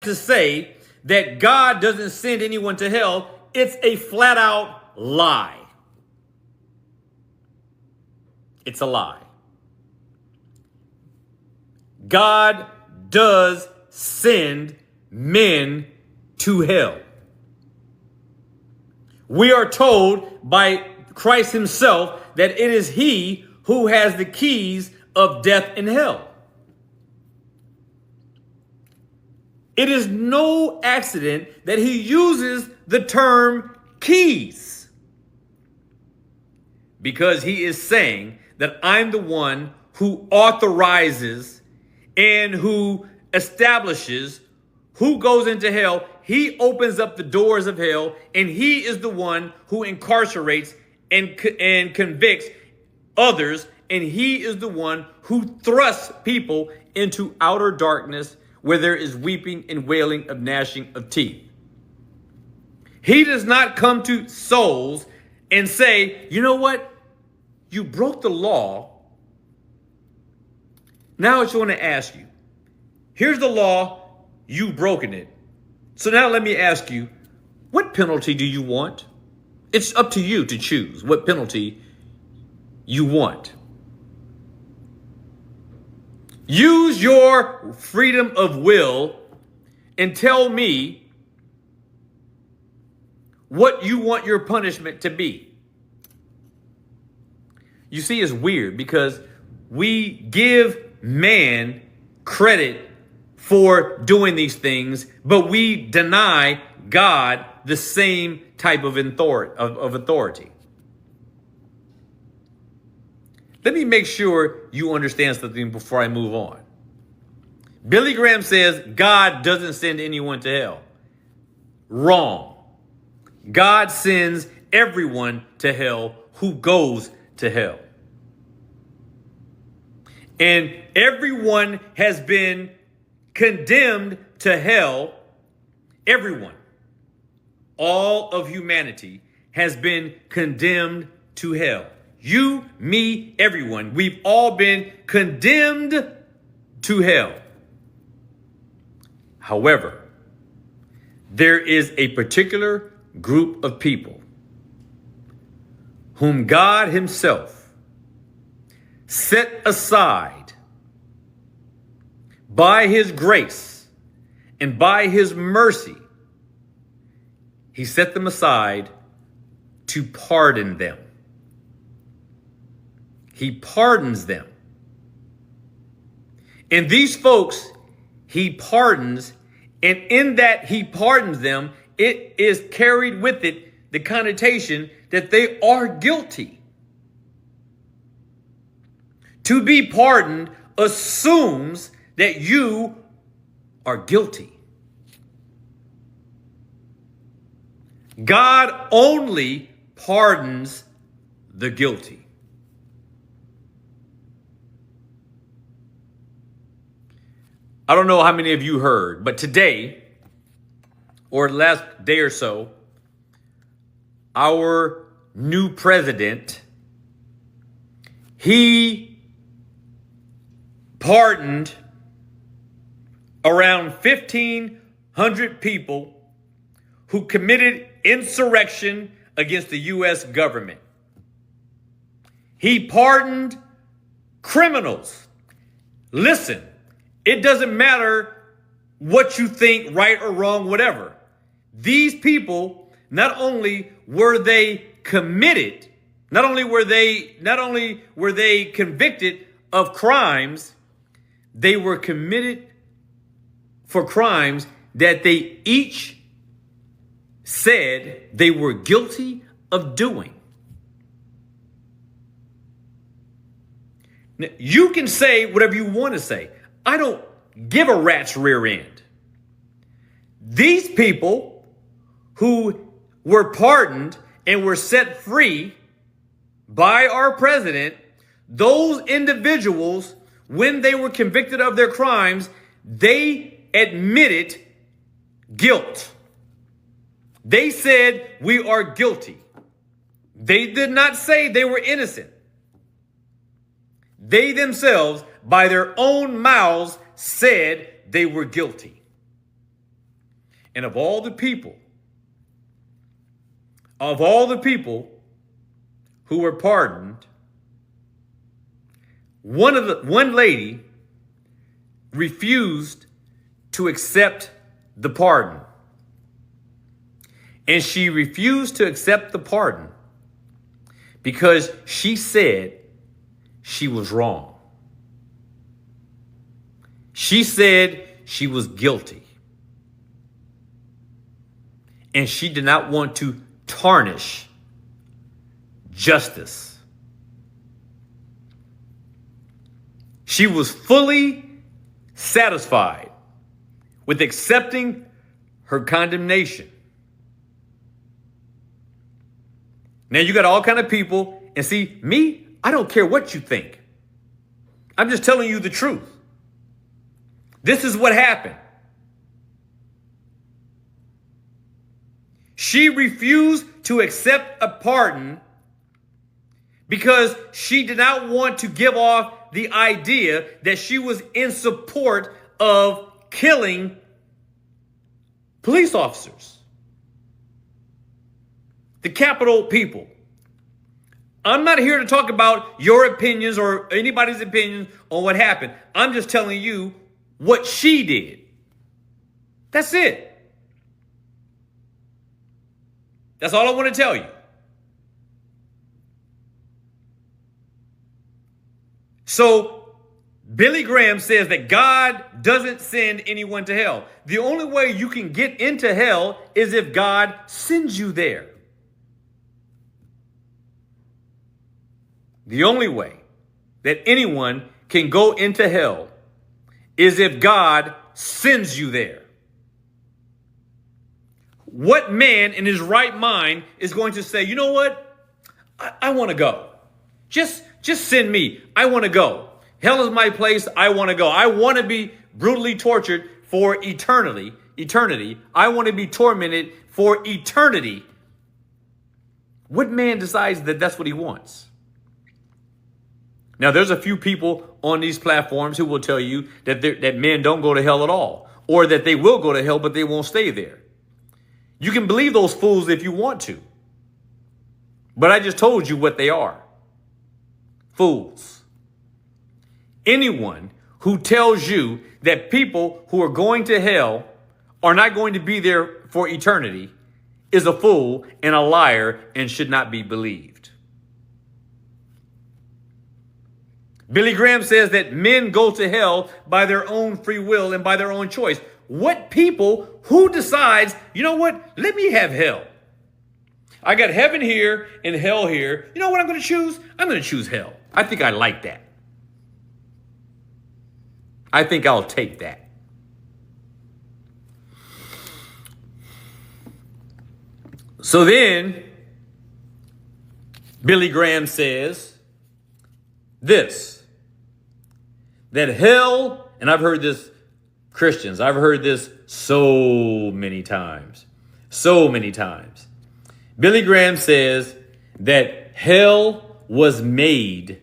to say that God doesn't send anyone to hell, it's a flat out lie. It's a lie. God does send men to hell. We are told by Christ himself that it is he who has the keys of death and hell. It is no accident that he uses the term keys, because he is saying that I'm the one who authorizes and who establishes who goes into hell. He opens up the doors of hell, and he is the one who incarcerates and convicts others, and he is the one who thrusts people into outer darkness where there is weeping and wailing of gnashing of teeth. He does not come to souls and say, you know what? You broke the law. Now I just want to ask you, here's the law, you've broken it. So now let me ask you, what penalty do you want? It's up to you to choose what penalty you want. Use your freedom of will and tell me what you want your punishment to be. You see, it's weird because we give man credit for doing these things, but we deny God the same type of authority. Let me make sure you understand something before I move on. Billy Graham says God doesn't send anyone to hell. Wrong. God sends everyone to hell who goes to hell. And everyone has been condemned to hell. Everyone, all of humanity has been condemned to hell. You, me, everyone. We've all been condemned to hell. However, there is a particular group of people whom God himself set aside by his grace and by his mercy. He set them aside to pardon them. He pardons them. And these folks, he pardons, and in that he pardons them, it is carried with it the connotation that they are guilty. To be pardoned assumes that you are guilty. God only pardons the guilty. I don't know how many of you heard, but today, or the last day or so, our new president, he pardoned around 1,500 people who committed insurrection against the U.S. government. He pardoned criminals. Listen. It doesn't matter what you think, right or wrong, whatever. These people, not only were they committed, not only were they convicted of crimes, they were committed for crimes that they each said they were guilty of doing. Now, you can say whatever you want to say. I don't give a rat's rear end. These people who were pardoned and were set free by our president, those individuals, when they were convicted of their crimes, they admitted guilt. They said, we are guilty. They did not say they were innocent. They themselves, by their own mouths, said they were guilty. And of all the people who were pardoned, one lady refused to accept the pardon. And she refused to accept the pardon because she said she was wrong. She said she was guilty. And she did not want to tarnish justice. She was fully satisfied with accepting her condemnation. Now you got all kind of people, and see, me, I don't care what you think. I'm just telling you the truth. This is what happened. She refused to accept a pardon because she did not want to give off the idea that she was in support of killing police officers, the Capitol people. I'm not here to talk about your opinions or anybody's opinions on what happened. I'm just telling you what she did. That's it. That's all I want to tell you. So Billy Graham says that God doesn't send anyone to hell. The only way you can get into hell is if God sends you there. The only way that anyone can go into hell is if God sends you there. What man in his right mind is going to say, you know what? I want to go. Just send me. I want to go. Hell is my place. I want to go. I want to be brutally tortured for eternity. I want to be tormented for eternity. What man decides that that's what he wants? Now, there's a few people on these platforms who will tell you that men don't go to hell at all, or that they will go to hell, but they won't stay there. You can believe those fools if you want to. But I just told you what they are. Fools. Anyone who tells you that people who are going to hell are not going to be there for eternity is a fool and a liar and should not be believed. Billy Graham says that men go to hell by their own free will and by their own choice. What people, who decides, you know what, let me have hell. I got heaven here and hell here. You know what I'm going to choose? I'm going to choose hell. I think I like that. I think I'll take that. So then, Billy Graham says this, that hell, and I've heard this, Christians, I've heard this so many times. Billy Graham says that hell was made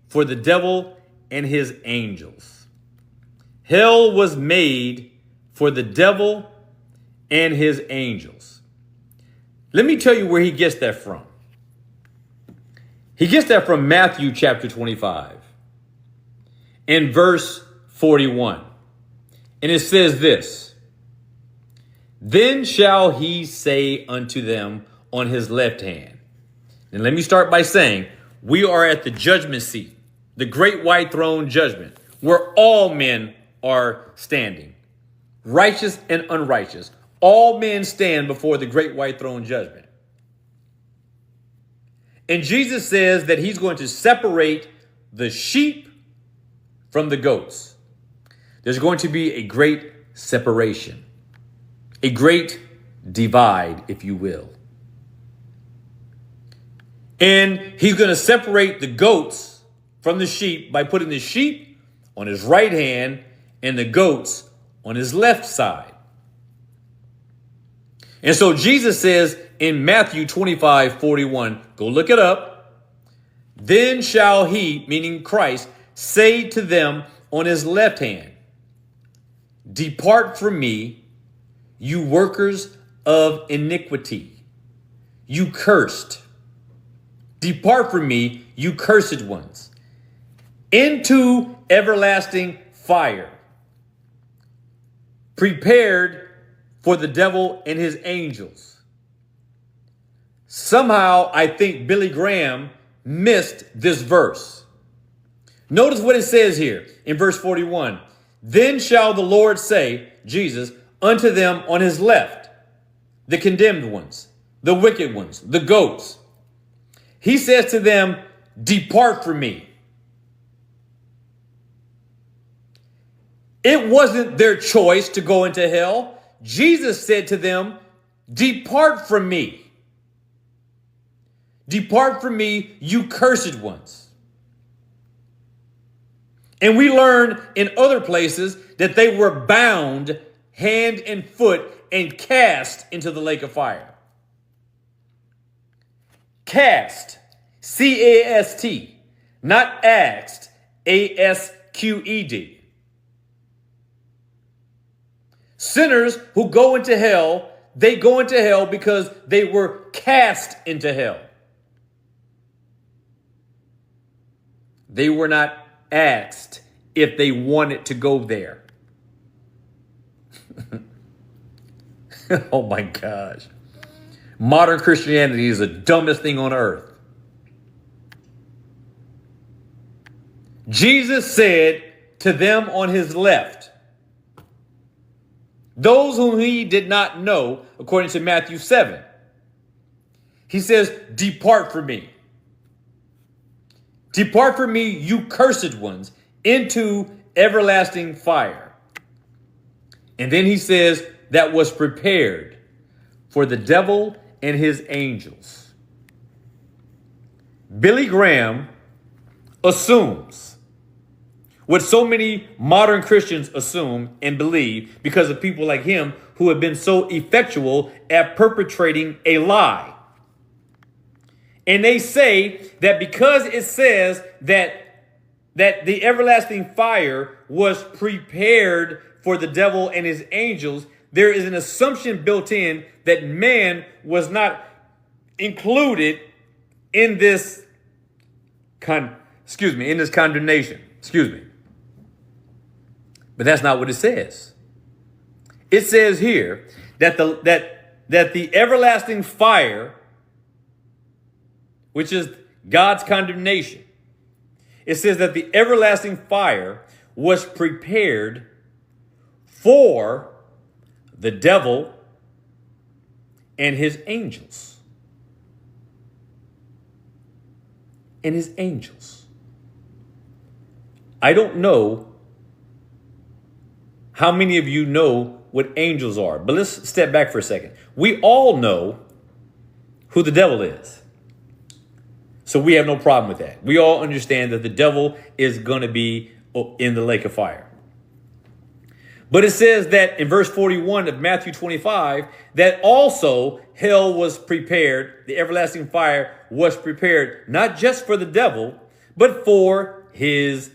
for the devil and his angels. Hell was made for the devil and his angels. Let me tell you where he gets that from. He gets that from Matthew chapter 25 and verse 41. And it says this, then shall he say unto them on his left hand. And let me start by saying, we are at the judgment seat, the great white throne judgment, where all men are standing, righteous and unrighteous. All men stand before the great white throne judgment. And Jesus says that he's going to separate the sheep from the goats. There's going to be a great separation, a great divide, if you will. And he's going to separate the goats from the sheep by putting the sheep on his right hand and the goats on his left side. And so Jesus says in Matthew 25:41, go look it up. Then shall he, meaning Christ, say to them on his left hand, Depart from me, you workers of iniquity, you cursed. Depart from me, you cursed ones, into everlasting fire, prepared for the devil and his angels. Somehow, I think Billy Graham missed this verse. Notice what it says here in verse 41. Then shall the Lord say, Jesus, unto them on his left, the condemned ones, the wicked ones, the goats. He says to them, depart from me. It wasn't their choice to go into hell. Jesus said to them, depart from me. Depart from me, you cursed ones. And we learn in other places that they were bound hand and foot and cast into the lake of fire. Cast, C-A-S-T, not asked, A-S-Q-E-D. Sinners who go into hell, they go into hell because they were cast into hell. They were not asked if they wanted to go there. Oh my gosh. Modern Christianity is the dumbest thing on earth. Jesus said to them on his left, those whom he did not know, according to Matthew 7, he says, depart from me. Depart from me, you cursed ones, into everlasting fire. And then he says, that was prepared for the devil and his angels. Billy Graham assumes what so many modern Christians assume and believe because of people like him who have been so effectual at perpetrating a lie. And they say that because it says that the everlasting fire was prepared for the devil and his angels, there is an assumption built in that man was not included in this condemnation. But that's not what it says. It says here that the everlasting fire, which is God's condemnation, it says that the everlasting fire was prepared for the devil and his angels. And his angels. I don't know how many of you know what angels are, but let's step back for a second. We all know who the devil is. So we have no problem with that. We all understand that the devil is going to be in the lake of fire. But it says that in verse 41 of Matthew 25, that also hell was prepared, the everlasting fire was prepared, not just for the devil, but for his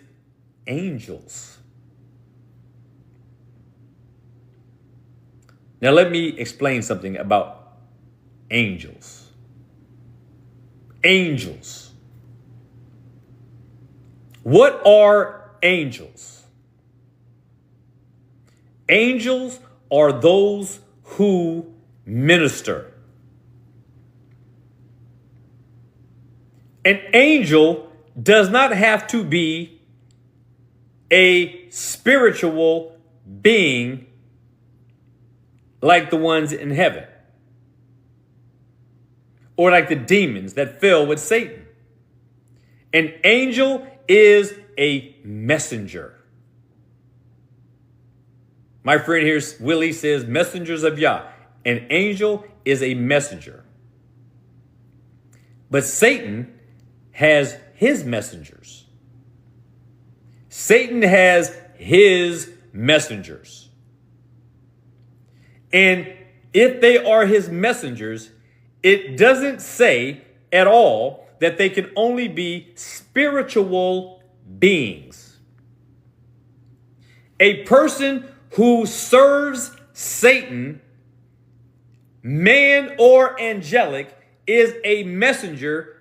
angels. Now let me explain something about angels. Angels. What are angels? Angels are those who minister. An angel does not have to be a spiritual being like the ones in heaven, or like the demons that fell with Satan. An angel is a messenger. My friend here, Willie, says messengers of Yah. An angel is a messenger. But Satan has his messengers. Satan has his messengers. And if they are his messengers, it doesn't say at all that they can only be spiritual beings. A person who serves Satan, man or angelic, is a messenger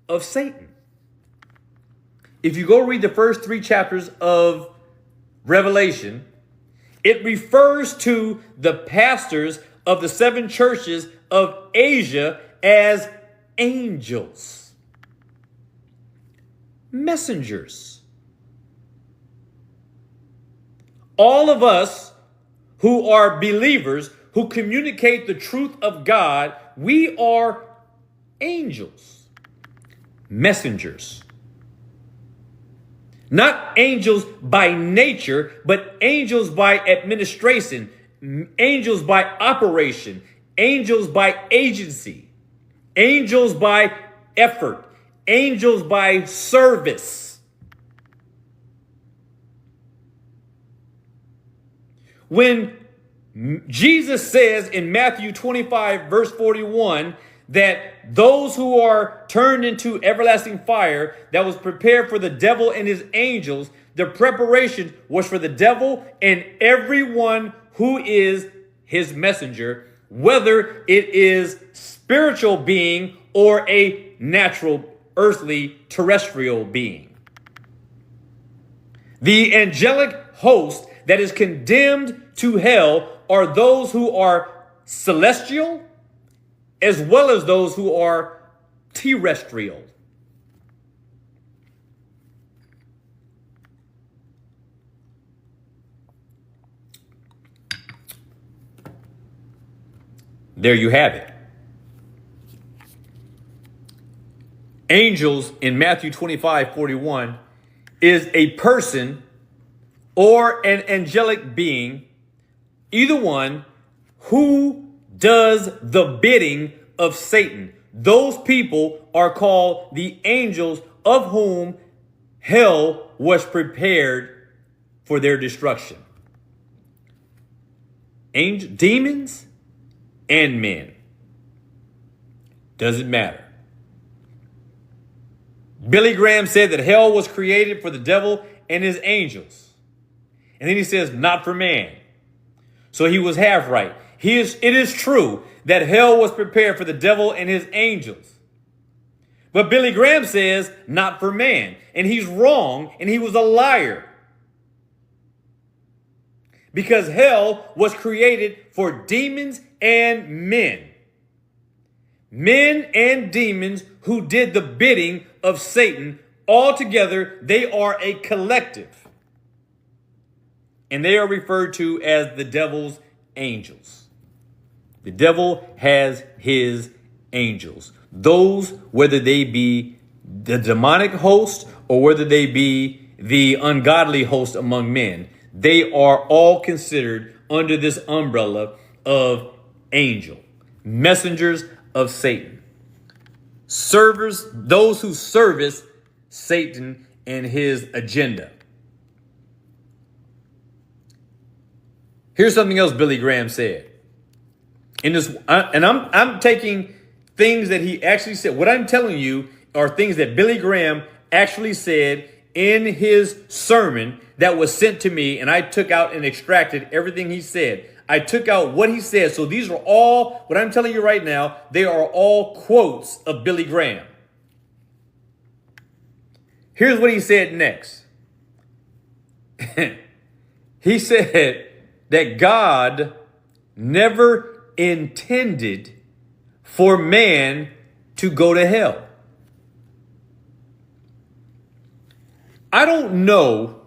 of Satan. If you go read the first 3 chapters of Revelation, it refers to the pastors of the 7 churches of Asia as angels, messengers. All of us who are believers, who communicate the truth of God, we are angels, messengers. Not angels by nature, but angels by administration, angels by operation, angels by agency, angels by effort, angels by service. When Jesus says in Matthew 25, verse 41, that those who are turned into everlasting fire that was prepared for the devil and his angels, the preparation was for the devil and everyone who is his messenger, whether it is spiritual being or a natural, earthly, terrestrial being. The angelic host that is condemned to hell are those who are celestial, as well as those who are terrestrial. There you have it. Angels in Matthew 25:41 is a person or an angelic being, either one, who does the bidding of Satan. Those people are called the angels, of whom hell was prepared for their destruction. Demons and men. Doesn't matter. Billy Graham said that hell was created for the devil and his angels. And then he says, not for man. So he was half right. It is true that hell was prepared for the devil and his angels. But Billy Graham says, not for man. And he's wrong, and he was a liar. Because hell was created for demons and men. Men and demons who did the bidding of Satan. Altogether, they are a collective. And they are referred to as the devil's angels. The devil has his angels. Those, whether they be the demonic host or whether they be the ungodly host among men, they are all considered under this umbrella of angel, messengers of Satan, servers, those who service Satan and his agenda. Here's something else Billy Graham said. I'm taking things that he actually said. What I'm telling you are things that Billy Graham actually said in his sermon that was sent to me, and I took out and extracted everything he said. I took out what he said. So these are all, what I'm telling you right now, they are all quotes of Billy Graham. Here's what he said next. He said that God never intended for man to go to hell. I don't know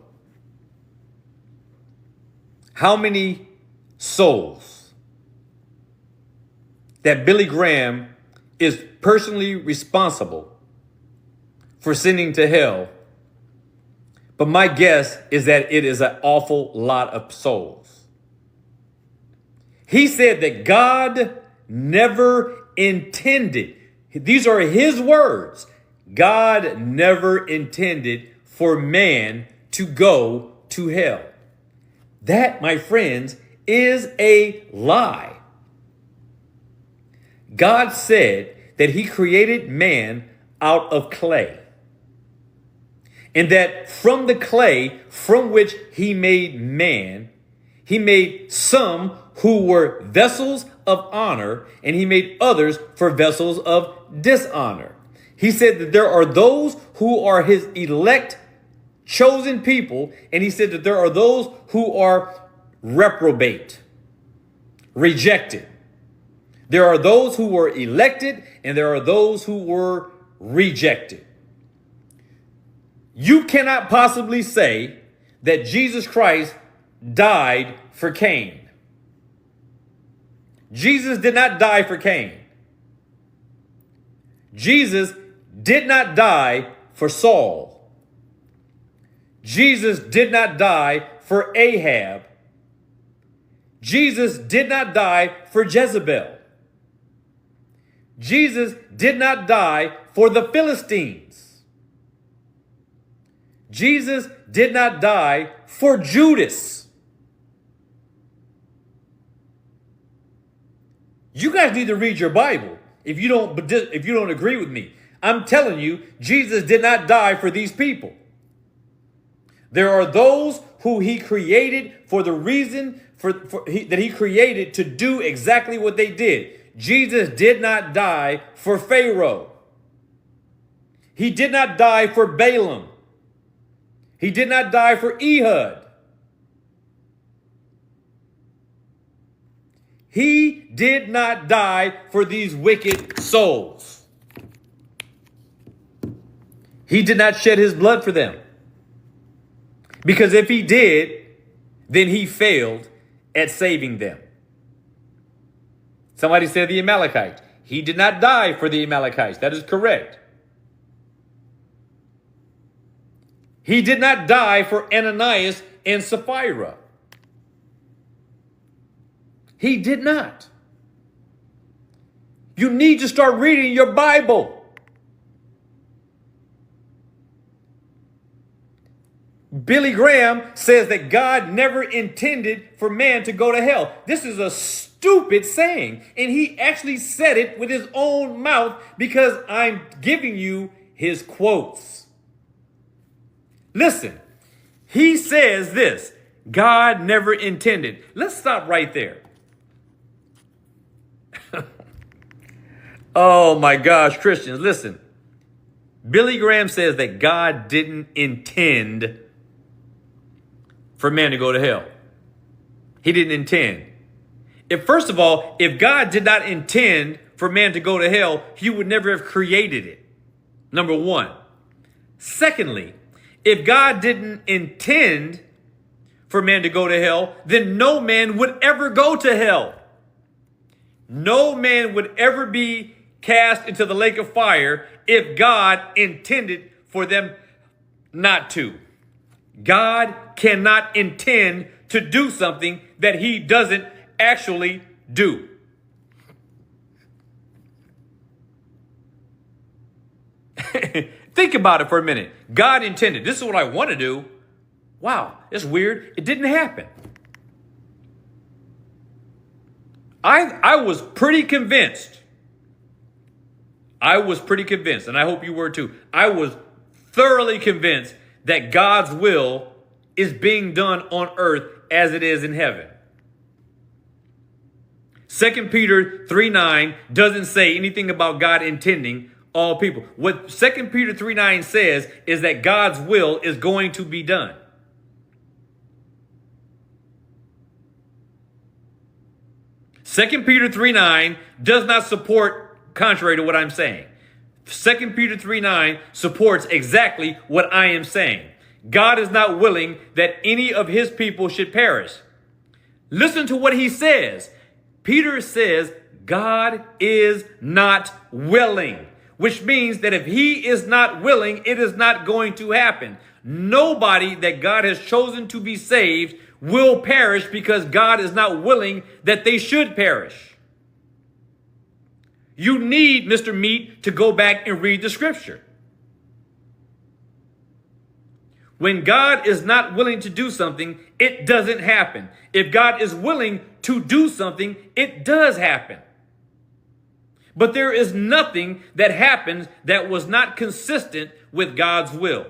how many souls that Billy Graham is personally responsible for sending to hell, but my guess is that it is an awful lot of souls. He said that God never intended, these are his words, God never intended for man to go to hell. That, my friends, is a lie. God said that he created man out of clay. And that from the clay from which he made man, He made some who were vessels of honor, and he made others for vessels of dishonor. He said that there are those who are his elect, chosen people, and he said that there are those who are reprobate, rejected. There are those who were elected, and there are those who were rejected. You cannot possibly say that Jesus Christ died for Cain. Jesus did not die for Cain. Jesus did not die for Saul. Jesus did not die for Ahab. Jesus did not die for Jezebel. Jesus did not die for the Philistines. Jesus did not die for Judas. You guys need to read your Bible if you don't agree with me. I'm telling you, Jesus did not die for these people. There are those who he created for the reason that he created to do exactly what they did. Jesus did not die for Pharaoh. He did not die for Balaam. He did not die for Ehud. He did not die for these wicked souls. He did not shed his blood for them. Because if he did, then he failed at saving them. Somebody said the Amalekites. He did not die for the Amalekites. That is correct. He did not die for Ananias and Sapphira. He did not. You need to start reading your Bible. Billy Graham says that God never intended for man to go to hell. This is a stupid saying. And he actually said it with his own mouth because I'm giving you his quotes. Listen, he says this, God never intended. Let's stop right there. Oh my gosh, Christians, listen. Billy Graham says that God didn't intend for man to go to hell. He didn't intend. First of all, if God did not intend for man to go to hell, he would never have created it. Number one. Secondly, if God didn't intend for man to go to hell, then no man would ever go to hell. No man would ever be cast into the lake of fire if God intended for them not to. God cannot intend to do something that he doesn't actually do. Think about it for a minute. God intended. This is what I want to do. Wow, it's weird. It didn't happen. I was pretty convinced. And I hope you were too. I was thoroughly convinced that God's will is being done on earth as it is in heaven. 2 Peter 3:9 doesn't say anything about God intending all people. What 2 Peter 3:9 says is that God's will is going to be done. Second Peter 3:9 does not support contrary to what I'm saying. 2 Peter 3:9 supports exactly what I am saying. God is not willing that any of his people should perish. Listen to what he says. Peter says God is not willing, which means that if he is not willing, it is not going to happen. Nobody that God has chosen to be saved will perish because God is not willing that they should perish. You need, Mr. Meat, to go back and read the scripture. When God is not willing to do something, it doesn't happen. If God is willing to do something, it does happen. But there is nothing that happens that was not consistent with God's will.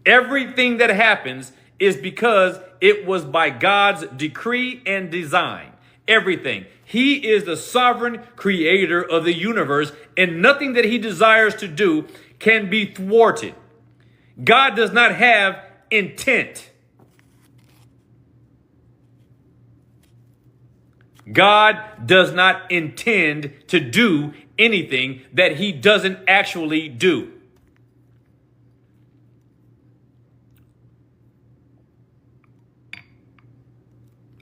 Everything that happens is because it was by God's decree and design. Everything. He is the sovereign creator of the universe, and nothing that he desires to do can be thwarted. God does not have intent. God does not intend to do anything that he doesn't actually do.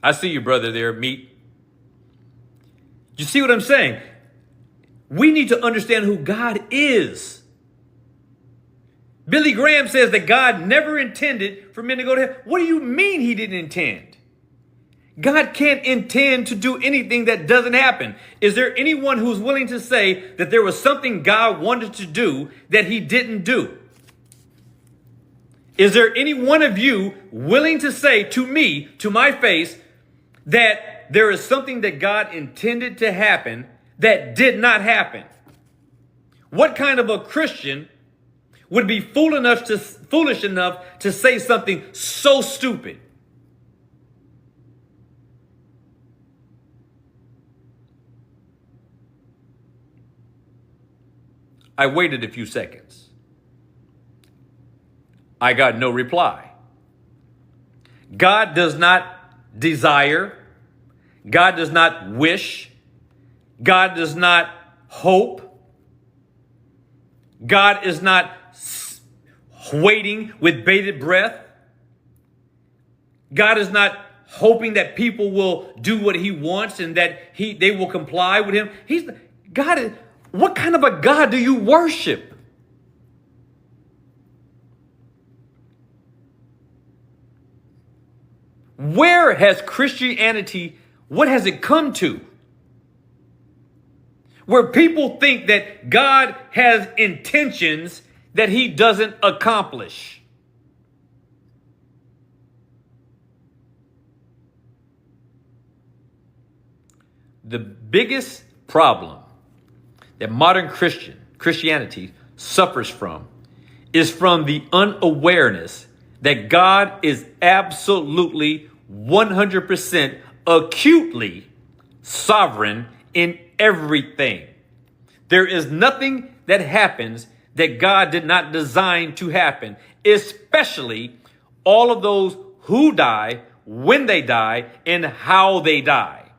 I see you, brother, there, Meat. You see what I'm saying? We need to understand who God is. Billy Graham says that God never intended for men to go to heaven. What do you mean he didn't intend? God can't intend to do anything that doesn't happen. Is there anyone who's willing to say that there was something God wanted to do that he didn't do? Is there any one of you willing to say to me, to my face, that there is something that God intended to happen that did not happen? What kind of a Christian would be foolish enough to say something so stupid? I waited a few seconds. I got no reply. God does not desire. God does not wish. God does not hope. God is not waiting with bated breath. God is not hoping that people will do what he wants and that they will comply with him. What kind of a God do you worship? Where has Christianity, what has it come to? Where people think that God has intentions that he doesn't accomplish. The biggest problem that modern Christianity suffers from is from the unawareness that God is absolutely 100% acutely sovereign in everything. There is nothing that happens that God did not design to happen, especially all of those who die, when they die, and how they die.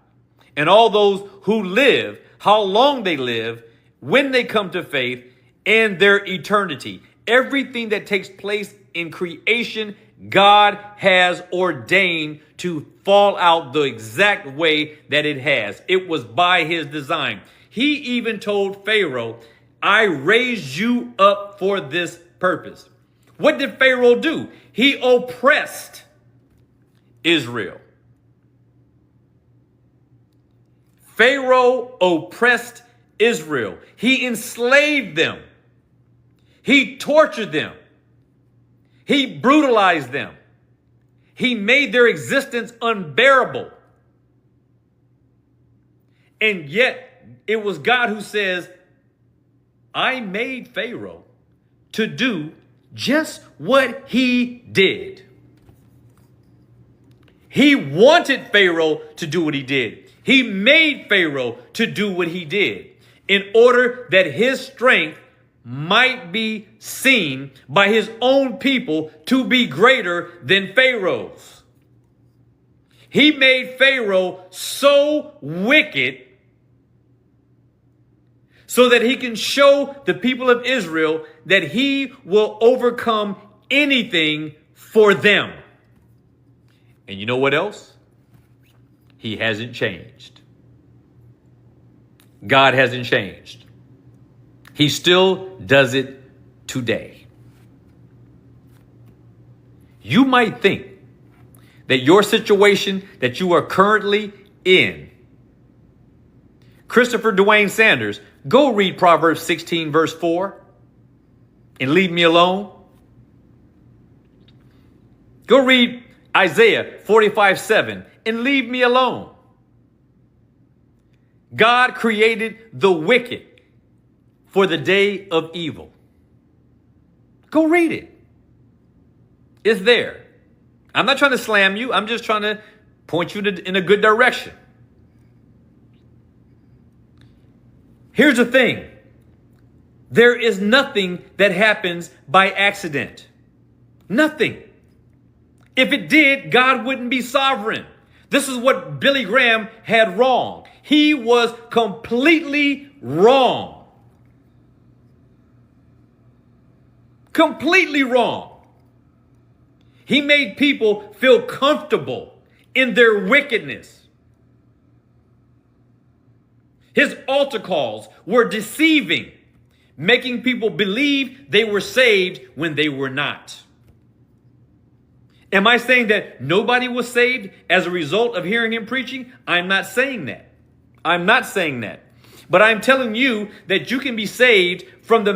And all those who live, how long they live, when they come to faith, and their eternity. Everything that takes place in creation, God has ordained to fall out the exact way that it has. It was by his design. He even told Pharaoh, I raised you up for this purpose. What did Pharaoh do? He oppressed Israel. Pharaoh oppressed Israel. He enslaved them. He tortured them. He brutalized them. He made their existence unbearable. And yet it was God who says, I made Pharaoh to do just what he did. He wanted Pharaoh to do what he did. He made Pharaoh to do what he did in order that his strength might be seen by his own people to be greater than Pharaoh's. He made Pharaoh so wicked so that he can show the people of Israel that he will overcome anything for them. And you know what else? He hasn't changed. God hasn't changed. He still does it today. You might think that your situation that you are currently in, Christopher Dwayne Sanders, go read Proverbs 16 verse 4 and leave me alone. Go read Isaiah 45:7 and leave me alone. God created the wicked for the day of evil. Go read it. It's there. I'm not trying to slam you. I'm just trying to point you in a good direction. Here's the thing. There is nothing that happens by accident. Nothing. If it did, God wouldn't be sovereign. This is what Billy Graham had wrong. He was completely wrong. Completely wrong. He made people feel comfortable in their wickedness. His altar calls were deceiving, making people believe they were saved when they were not. Am I saying that nobody was saved as a result of hearing him preaching? I'm not saying that. I'm not saying that. But I'm telling you that you can be saved from the